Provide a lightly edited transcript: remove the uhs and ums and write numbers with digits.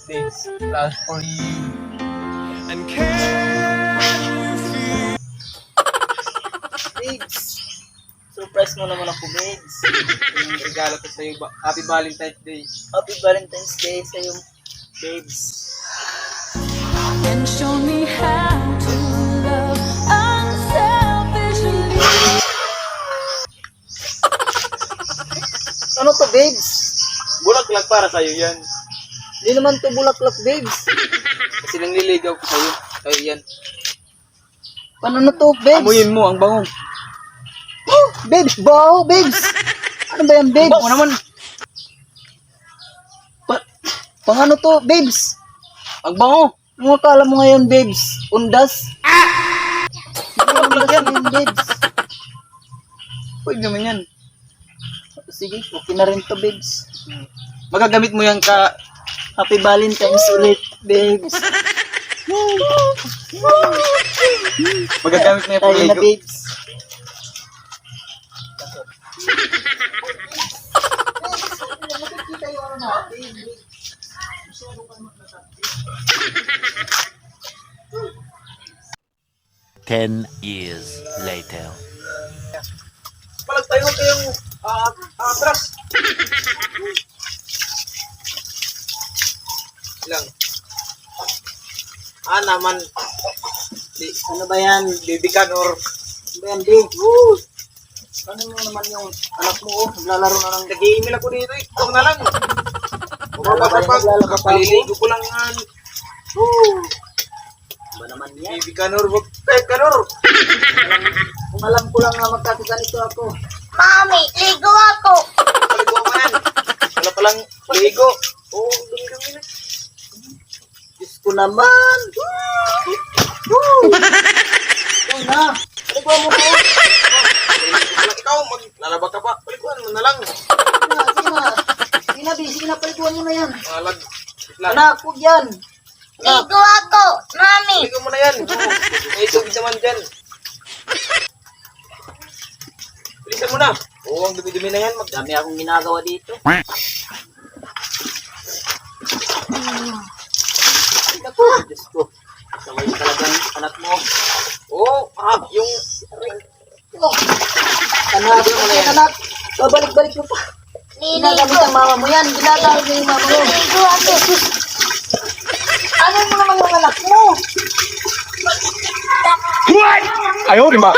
This love for you. And can you feel? Babes, surprise mo naman ako, babes. Yung regalo ko sa'yo, Happy Valentine's Day. Happy Valentine's Day sa'yo, babes. And show me how to love unselfishly. Ano to, babes? Bulaklak para sa'yo yan. Hindi naman to bulaklak, babes. Kasi nangliligaw ko sa'yo. Sa'yo yan. Paano na to, babes? Amuyin mo ang bango. Oh, babes, baho, babes. Ano ba yan, babes? Bango naman. Pang ano to, babes? Ang bango. Ano akala mo ngayon, babes? Undas? Undas ngayon, babes. Pwede naman yan. Sige, okay na rin to, babes. Magagamit mo yan ka. Happy Valentine's ulit, babes. Magagamit mo yan Tayo na, pag-ligo. babes. Nakikita yung ano natin, babes. Masyado ka magnasabi. 10 years later. Palag tayo yung atras. Lang. Naman. Ano ba yan? Bibikan or Ano ba yan, babe? Ano mo naman yung anak mo, oh? Naglalaro na ng nag-email ako dito eh. Ikaw na lang. Naglalaro pa Paliligo ko lang yan. ba naman yan? Bibikan or wag tayo kanor. Kung alam ko lang na magkakaganito ako. Mami, ligo ako. Paligo mo yan. Wala palang paligo. Oo, dumi-dumi na. Diyos ko naman! Ikaw na! Paliguan mo na! Ikaw, maglalaba ka pa. Paliguan mo na lang. Sige na! Sige na, sige na, paliguan mo na yan! Malag. Anak, huwag yan! Anak! Ligo ako. Mami. Paligo mo na yan. May tubig naman dyan. Bilisan mo na. Oo, ang dumi-dumi na yan. Dami akong ginagawa dito. Naku, Diyos ko. Saway talagang anak mo. Oo, yung... Anak, anak! Babalik-balik mo pa! Ginagamit Niligo. ang mama mo yan! Ginagamit mo yung mama mo! Ligo ako. Ano mo naman yung anak mo? Ayaw rin ba?